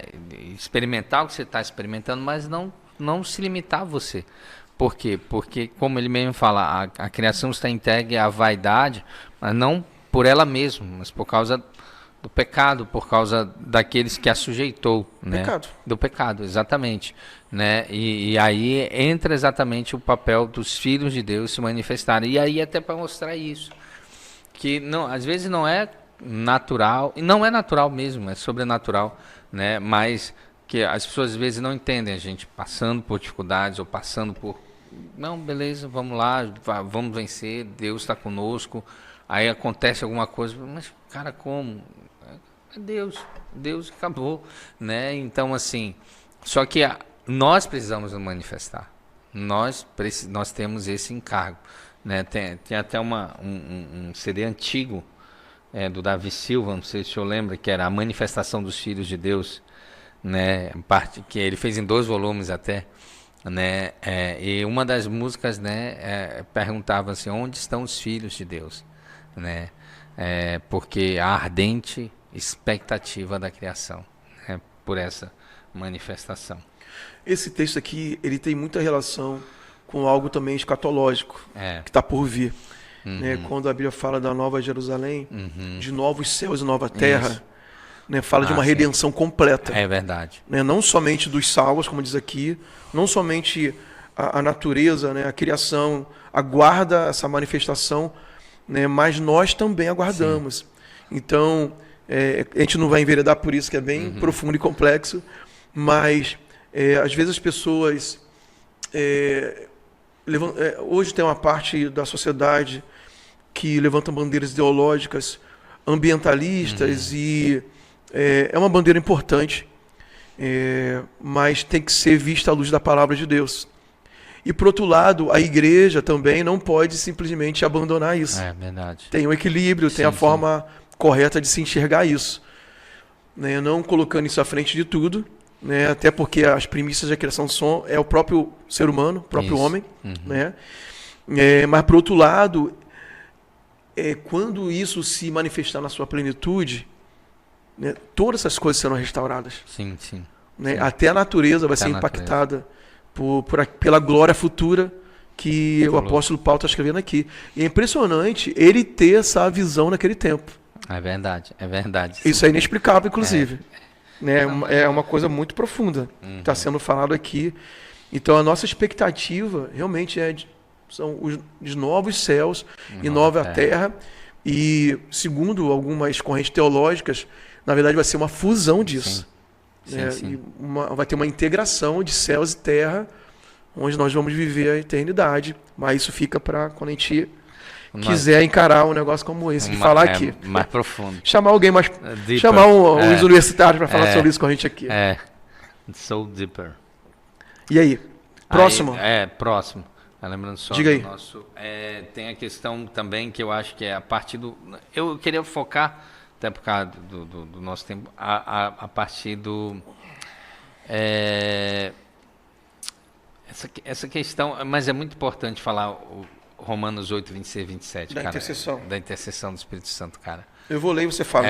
Experimentar o que você está experimentando, mas não se limitar a você. Por quê? Porque, como ele mesmo fala, a criação está entregue à vaidade, mas não por ela mesma, mas por causa do pecado, por causa daqueles que a sujeitou. Né? Do pecado, exatamente. Né? E aí entra exatamente o papel dos filhos de Deus se manifestarem. E aí até para mostrar isso, que não, às vezes não é natural, e não é natural mesmo, é sobrenatural, né? Mas que as pessoas às vezes não entendem a gente passando por dificuldades ou passando por... Não, beleza, vamos lá, vamos vencer, Deus está conosco. Aí acontece alguma coisa, mas cara, como? É Deus acabou, né? Então assim, só que nós precisamos nos manifestar. Nós temos esse encargo, né? Tem até um CD antigo do Davi Silva, não sei se o senhor lembra, que era a Manifestação dos Filhos de Deus, né? Parte que ele fez em 2 volumes até, né? E uma das músicas, né, perguntava assim: onde estão os filhos de Deus, né? Porque a ardente expectativa da criação, né, por essa manifestação. Esse texto aqui, ele tem muita relação com algo também escatológico, que está por vir. Né? Quando a Bíblia fala da Nova Jerusalém, de novos céus e nova terra, né? Fala de uma redenção completa. É verdade. Né? Não somente dos salvos, como diz aqui, não somente a natureza, né? A criação aguarda essa manifestação, né? Mas nós também aguardamos. Sim. Então, a gente não vai enveredar por isso, que é bem profundo e complexo, mas às vezes as pessoas hoje tem uma parte da sociedade que levanta bandeiras ideológicas ambientalistas e é uma bandeira importante, mas tem que ser vista à luz da palavra de Deus. E por outro lado, a igreja também não pode simplesmente abandonar isso. É verdade. Tem um equilíbrio, tem a forma correta de se enxergar isso, né? Não colocando isso à frente de tudo, né? Até porque as premissas da criação é o próprio ser humano, o próprio homem, né? Mas por outro lado, quando isso se manifestar na sua plenitude, né, todas essas coisas serão restauradas. Sim, sim. Né? Sim. Até a natureza vai ser impactada pela glória futura que o apóstolo Paulo está escrevendo aqui. E é impressionante ele ter essa visão naquele tempo. É verdade, é verdade. Sim. Isso é inexplicável, inclusive. Né? É uma coisa muito profunda que está sendo falado aqui. Então, a nossa expectativa realmente são os novos céus e nova terra. E, segundo algumas correntes teológicas, na verdade vai ser uma fusão disso. Sim, sim. E vai ter uma integração de céus e terra, onde nós vamos viver a eternidade. Mas isso fica para quando a gente quiser encarar um negócio como esse, de falar aqui. Mais profundo. Chamar alguém mais... Deeper. Chamar uns universitários para falar sobre isso com a gente aqui. So deeper. E aí? Próximo? Próximo. Lembrando só Diga aí. Do nosso... tem a questão também que eu acho que é a partir do... Eu queria focar, até por causa do nosso tempo, a partir do... Essa questão, mas é muito importante falar o Romanos 8, 26 e 27, cara. Da intercessão do Espírito Santo, cara. Eu vou ler e você fala.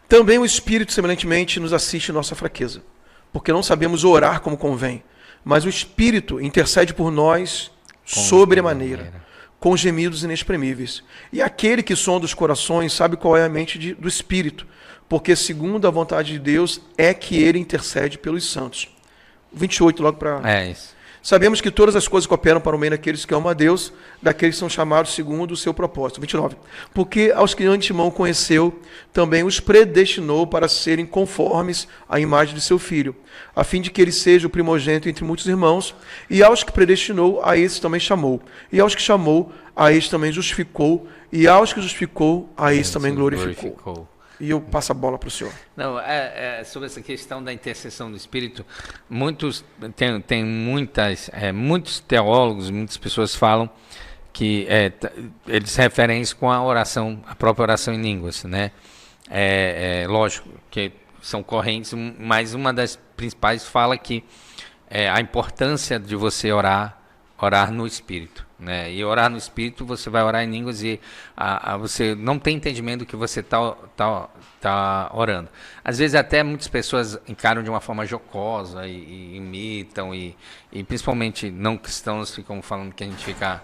Também o Espírito, semelhantemente, nos assiste em nossa fraqueza, porque não sabemos orar como convém, mas o Espírito intercede por nós sobremaneira, com gemidos inexprimíveis. E aquele que sonda os corações sabe qual é a mente do Espírito, porque segundo a vontade de Deus é que ele intercede pelos santos. 28, logo para... isso. Sabemos que todas as coisas cooperam para o bem daqueles que amam a Deus, daqueles que são chamados segundo o seu propósito. 29. Porque aos que de antemão conheceu, também os predestinou para serem conformes à imagem de seu Filho, a fim de que ele seja o primogênito entre muitos irmãos. E aos que predestinou, a esses também chamou. E aos que chamou, a esses também justificou. E aos que justificou, a esses também glorificou. E eu passo a bola para o senhor. Não, sobre essa questão da intercessão do Espírito, muitos teólogos, muitas pessoas falam que eles se referem isso com a própria oração em línguas, né? Lógico que são correntes, mas uma das principais fala que a importância de você orar no Espírito, né? E orar no Espírito, você vai orar em línguas e você não tem entendimento do que você tá orando. Às vezes até muitas pessoas encaram de uma forma jocosa e imitam e principalmente não cristãos ficam falando que a gente fica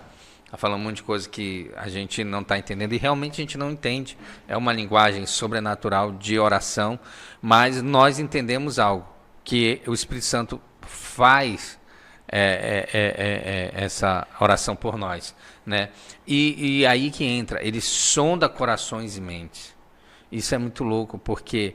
falando um monte de coisa que a gente não está entendendo e realmente a gente não entende. É uma linguagem sobrenatural de oração, mas nós entendemos algo, que o Espírito Santo faz essa oração por nós, né? E aí que entra, ele sonda corações e mentes. Isso é muito louco, porque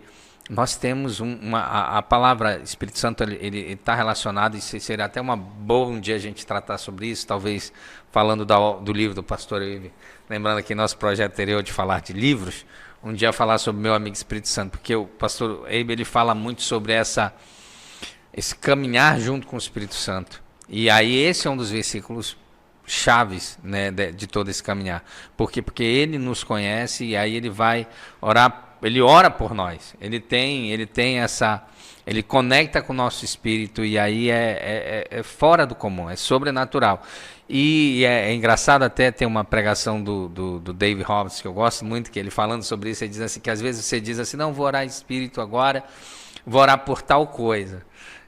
nós temos a palavra Espírito Santo, ele está relacionado, e seria até uma boa um dia a gente tratar sobre isso, talvez falando do livro do pastor Eibe, lembrando aqui nosso projeto anterior de falar de livros, um dia falar sobre meu amigo Espírito Santo, porque o pastor Eibe, ele fala muito sobre essa esse caminhar junto com o Espírito Santo. E aí esse é um dos versículos chaves, né, de todo esse caminhar. Por quê? Porque ele nos conhece e aí ele vai orar, ele ora por nós. Ele tem essa, ele conecta com o nosso espírito e aí é fora do comum, é sobrenatural. E é engraçado até ter uma pregação do Dave Hobbs, que eu gosto muito, que ele falando sobre isso, ele diz assim, que às vezes você diz assim, não, vou orar em espírito agora, vou orar por tal coisa.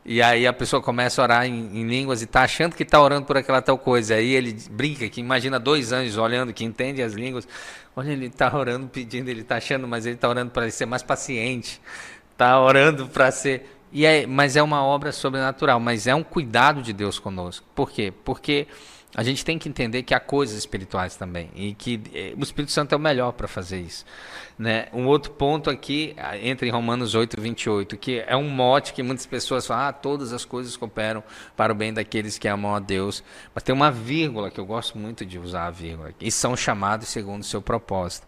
E aí a pessoa começa a orar em línguas e está achando que está orando por aquela tal coisa. Aí ele brinca que imagina 2 anjos olhando, que entende as línguas. Olha, ele está orando, pedindo, ele está achando, mas ele está orando para ser mais paciente. Está orando para ser... mas é uma obra sobrenatural, mas é um cuidado de Deus conosco. Por quê? Porque a gente tem que entender que há coisas espirituais também. E que o Espírito Santo é o melhor para fazer isso. Né? Um outro ponto aqui, entra em Romanos 8, 28, que é um mote que muitas pessoas falam, todas as coisas cooperam para o bem daqueles que amam a Deus. Mas tem uma vírgula, que eu gosto muito de usar a vírgula, e são chamados segundo o seu propósito.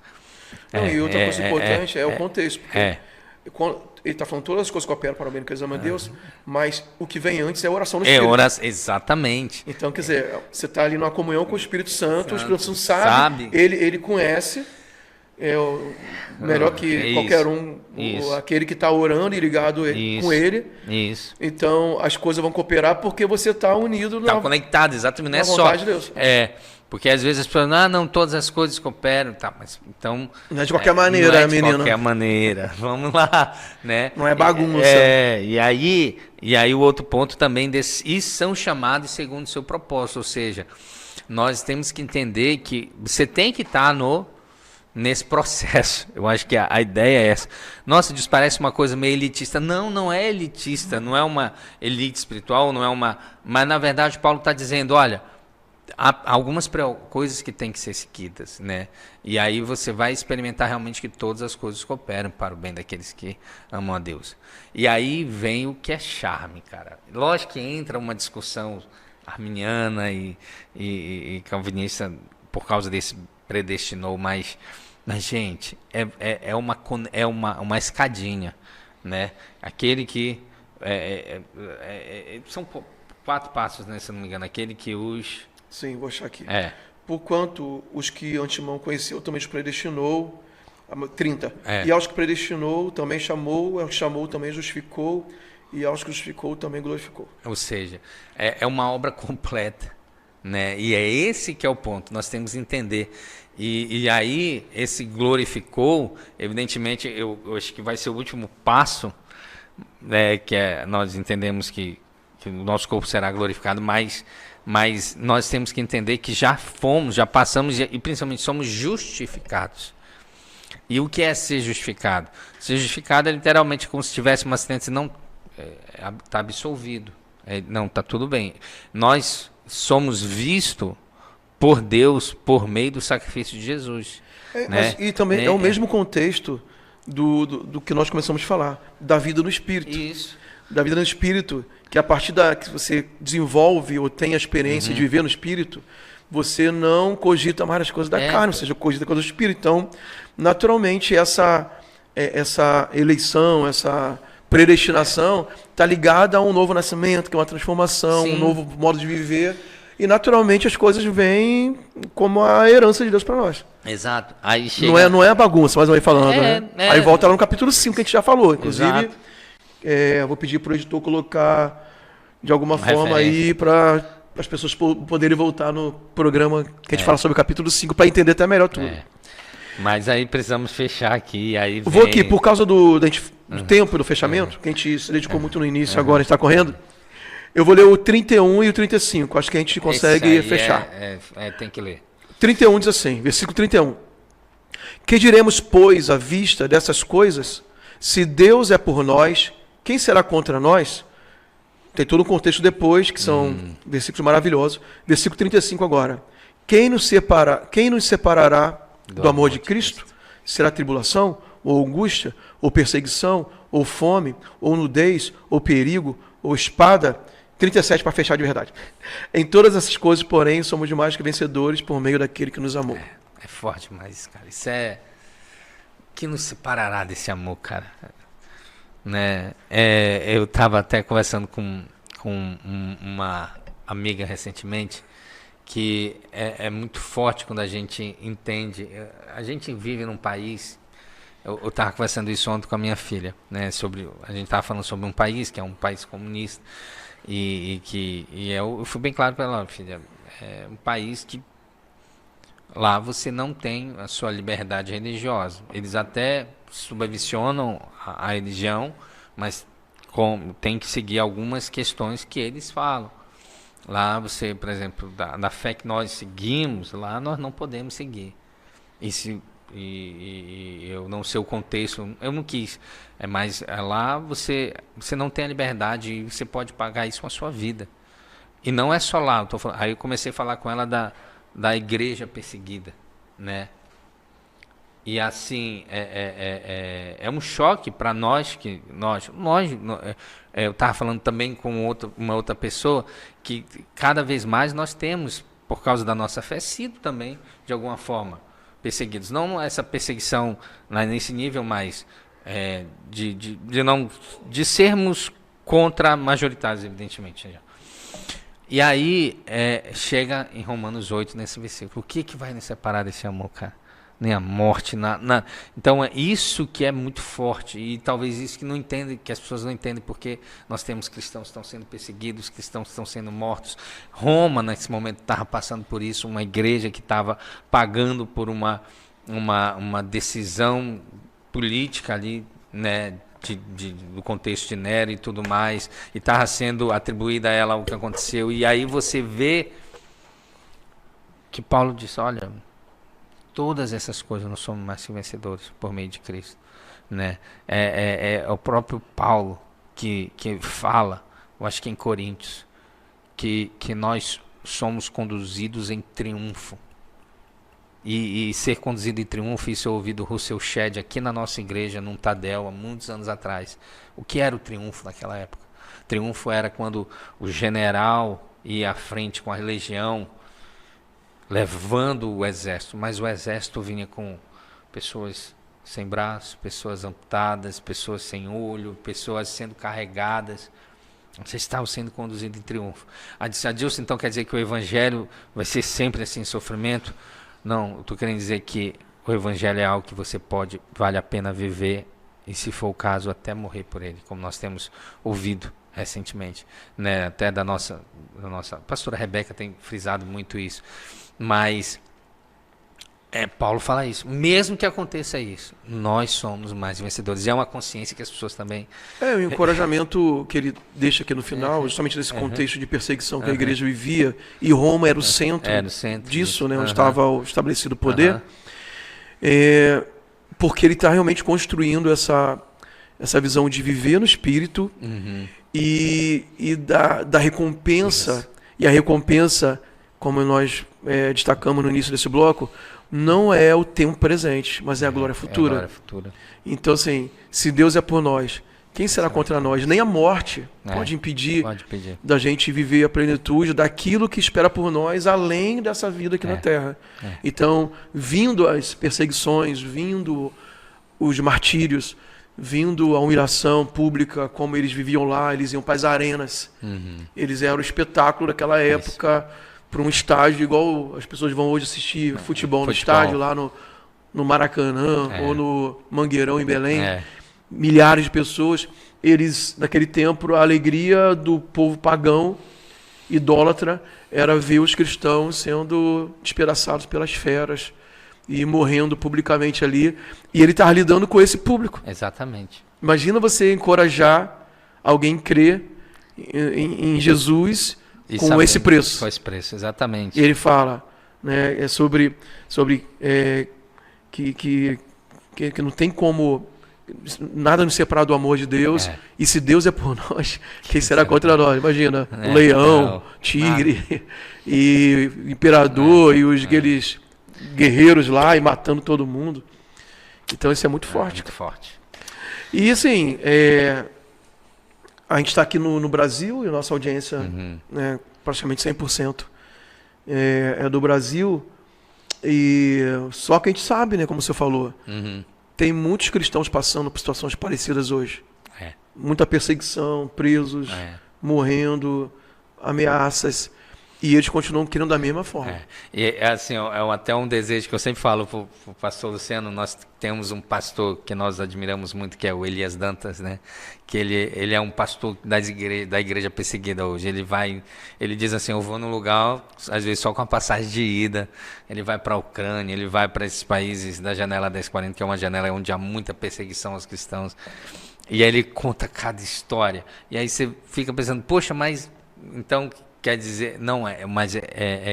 E outra coisa importante é o contexto. Porque ele está falando todas as coisas cooperam para o bem daqueles que amam a Deus, mas o que vem antes é a oração no Espírito. Exatamente. Então, quer dizer, você está ali numa comunhão com o Espírito Santo, o Espírito Santo sabe. Ele conhece... melhor que qualquer um, aquele que está orando e ligado com ele. Isso. Então as coisas vão cooperar porque você está unido na conectado, exatamente. Não é vontade só. De Deus. Porque às vezes as pessoas, não, todas as coisas cooperam, mas então. Não é de qualquer maneira, menino. De qualquer maneira. Vamos lá, né? Não é bagunça. E aí o outro ponto também e são chamados segundo o seu propósito, ou seja, nós temos que entender que você tem que estar nesse processo. Eu acho que a ideia é essa. Nossa, Deus, parece uma coisa meio elitista. Não é elitista, não é uma elite espiritual, não é uma... Mas, na verdade, Paulo está dizendo, olha, há algumas coisas que têm que ser seguidas, né? E aí você vai experimentar realmente que todas as coisas cooperam para o bem daqueles que amam a Deus. E aí vem o que é charme, cara. Lógico que entra uma discussão arminiana e calvinista por causa desse predestinou, mas gente, é uma escadinha, né? Aquele que são 4 passos, né, se não me engano, aquele que os... Sim, vou achar aqui. Porquanto os que antemão conheceu também os predestinou, 30. E aos que predestinou também chamou, aos que chamou também justificou, e aos que justificou também glorificou. Ou seja, é uma obra completa. Né? E é esse que é o ponto, nós temos que entender. E aí, esse glorificou, evidentemente, eu acho que vai ser o último passo, né, nós entendemos que o nosso corpo será glorificado, mas nós temos que entender que já passamos e principalmente somos justificados. E o que é ser justificado? Ser justificado é literalmente como se tivesse um acidente e não está absolvido. Não, está tudo bem. Nós somos vistos por Deus por meio do sacrifício de Jesus. Né? E também é o mesmo contexto do que nós começamos a falar, da vida no Espírito. Isso. Da vida no Espírito, que a partir que você desenvolve ou tem a experiência de viver no Espírito, você não cogita mais as coisas da carne, ou seja, cogita as coisas do Espírito. Então, naturalmente, essa eleição, essa predestinação está ligada a um novo nascimento, que é uma transformação, um novo modo de viver. E naturalmente as coisas vêm como a herança de Deus para nós. Exato. Aí chega... Não é bagunça, mas vai falando, né? Aí volta lá no capítulo 5 que a gente já falou. Inclusive, vou pedir para o editor colocar de alguma forma aí para as pessoas poderem voltar no programa que a gente fala sobre o capítulo 5 para entender até melhor tudo. Mas aí precisamos fechar aqui. Aí vou aqui, por causa do tempo do fechamento, que a gente se dedicou muito no início, agora a gente está correndo. Eu vou ler o 31 e o 35. Acho que a gente consegue fechar. Tem que ler. 31 diz assim, versículo 31. Que diremos, pois, à vista dessas coisas? Se Deus é por nós, quem será contra nós? Tem todo um contexto depois, que são versículos maravilhosos. Versículo 35 agora. Quem nos separará do amor de Cristo? Será tribulação, ou angústia, ou perseguição, ou fome, ou nudez, ou perigo, ou espada? 37 para fechar de verdade. Em todas essas coisas, porém, somos mais que vencedores por meio daquele que nos amou. É forte, mas, cara, isso é... que nos separará desse amor, cara? né? Eu estava até conversando com uma amiga recentemente, que é muito forte quando a gente entende. A gente vive num país. Eu estava conversando isso ontem com a minha filha, né? A gente estava falando sobre um país que é um país comunista eu fui bem claro para ela, filha, é um país que lá você não tem a sua liberdade religiosa. Eles até subvencionam a religião, mas tem que seguir algumas questões que eles falam. Lá você, por exemplo, da fé que nós seguimos, lá nós não podemos seguir. E eu não sei o contexto, eu não quis. Mas lá você não tem a liberdade e você pode pagar isso com a sua vida. E não é só lá. Aí eu comecei a falar com ela da igreja perseguida, né? E assim, é um choque para nós, eu estava falando também com uma outra pessoa, que cada vez mais nós temos, por causa da nossa fé, sido também, de alguma forma, perseguidos. Não essa perseguição nesse nível, mas de sermos contra majoritários, evidentemente. E aí, chega em Romanos 8, nesse versículo, o que vai nos separar desse amor, cara? Nem a morte, então é isso que é muito forte, e talvez isso que as pessoas não entendem, porque nós temos cristãos que estão sendo perseguidos, cristãos que estão sendo mortos. Roma nesse momento estava passando por isso, uma igreja que estava pagando por uma decisão política ali, né, do contexto de Nero e tudo mais, e estava sendo atribuída a ela o que aconteceu. E aí você vê que Paulo disse, olha, todas essas coisas nós somos mais que vencedores por meio de Cristo, né? É o próprio Paulo que fala, eu acho que em Coríntios, que nós somos conduzidos em triunfo. E ser conduzido em triunfo, isso eu ouvi do Russell Shedd aqui na nossa igreja, num Tadel, há muitos anos atrás. O que era o triunfo naquela época? Triunfo era quando o general ia à frente com a legião, levando o exército, mas o exército vinha com pessoas sem braço, pessoas amputadas, pessoas sem olho, pessoas sendo carregadas. Vocês estavam sendo conduzidos em triunfo. Adilson, então quer dizer que o evangelho vai ser sempre assim, sofrimento? Não, eu estou querendo dizer que o evangelho é algo que vale a pena viver, e se for o caso, até morrer por ele, como nós temos ouvido recentemente, né? Até da nossa pastora Rebeca tem frisado muito isso. Mas Paulo fala isso, mesmo que aconteça isso, nós somos mais vencedores. E é uma consciência que as pessoas também... o encorajamento que ele deixa aqui no final, justamente nesse contexto de perseguição que a igreja vivia, e Roma era o centro, disso, né, onde estava o estabelecido poder, porque ele está realmente construindo essa visão de viver no Espírito e da recompensa. Isso. E a recompensa, como nós destacamos no início desse bloco, não é o tempo presente, mas é a glória futura. É a glória futura. Então, assim, se Deus é por nós, quem será contra nós? Nem a morte pode impedir da gente viver a plenitude daquilo que espera por nós, além dessa vida aqui na Terra. Então, vindo as perseguições, vindo os martírios, vindo a humilhação pública, como eles viviam lá, eles iam para as arenas. Eles eram o espetáculo daquela época, para um estádio, igual as pessoas vão hoje assistir futebol no estádio, lá no Maracanã, ou no Mangueirão, em Belém. Milhares de pessoas. Eles, naquele tempo, a alegria do povo pagão, idólatra, era ver os cristãos sendo despedaçados pelas feras e morrendo publicamente ali. E ele está lidando com esse público. Exatamente. Imagina você encorajar alguém a crer em Jesus com esse preço. Com esse preço, exatamente. E ele fala, né, sobre que não tem como nada nos separar do amor de Deus. E se Deus é por nós, quem será contra nós? Imagina, o leão, tigre, e imperador, e aqueles guerreiros lá, e matando todo mundo. Então isso é muito forte. Muito forte. E assim, a gente está aqui no Brasil, e a nossa audiência, praticamente 100% é do Brasil, e só que a gente sabe, né, como você falou, tem muitos cristãos passando por situações parecidas hoje. muita perseguição, presos, morrendo, ameaças, e eles continuam querendo da mesma forma. E é assim, até um desejo que eu sempre falo para o pastor Luciano. Nós temos um pastor que nós admiramos muito, que é o Elias Dantas, né? Que ele é um pastor da igreja perseguida hoje. Ele diz assim: eu vou num lugar, às vezes só com a passagem de ida. Ele vai para a Ucrânia, ele vai para esses países da janela 1040, que é uma janela onde há muita perseguição aos cristãos. E aí ele conta cada história. E aí você fica pensando, poxa, mas então quer dizer, não é, mas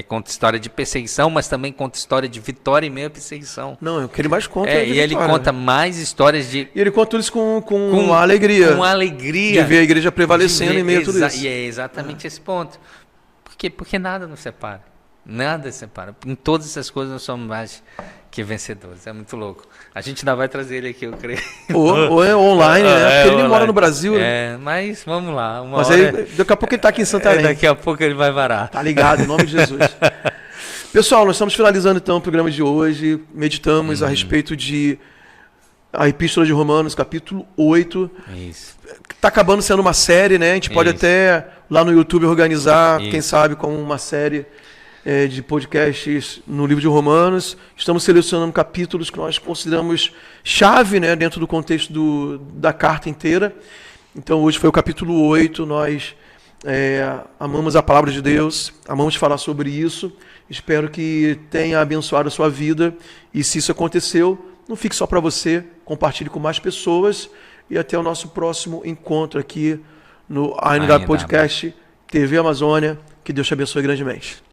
conta história de perseguição, mas também conta história de vitória em meio à perseguição. Não, o que ele mais conta é de e ele vitória. conta mais histórias de... E ele conta tudo isso com alegria. Com alegria. De ver a igreja prevalecendo em meio a tudo isso. E é exatamente esse ponto. Porque nada nos separa. Nada nos separa. Em todas essas coisas nós somos mais que vencedores. É muito louco. A gente ainda vai trazer ele aqui, eu creio. Ou é online, né? Porque ele nem mora no Brasil. Né? Mas vamos lá. Mas aí, daqui a pouco ele está aqui em Santarém. Daqui a pouco ele vai varar. Tá ligado, em nome de Jesus. Pessoal, nós estamos finalizando então o programa de hoje. Meditamos a respeito de a Epístola de Romanos, capítulo 8. Isso. Está acabando sendo uma série, né? A gente pode até lá no YouTube organizar, quem sabe, como uma série de podcasts no livro de Romanos. Estamos selecionando capítulos que nós consideramos chave, né, dentro do contexto da carta inteira. Então hoje foi o capítulo 8, nós amamos a palavra de Deus, amamos falar sobre isso. Espero que tenha abençoado a sua vida, e se isso aconteceu, não fique só para você, compartilhe com mais pessoas, e até o nosso próximo encontro aqui no ANW Podcast TV Amazônia. Que Deus te abençoe grandemente.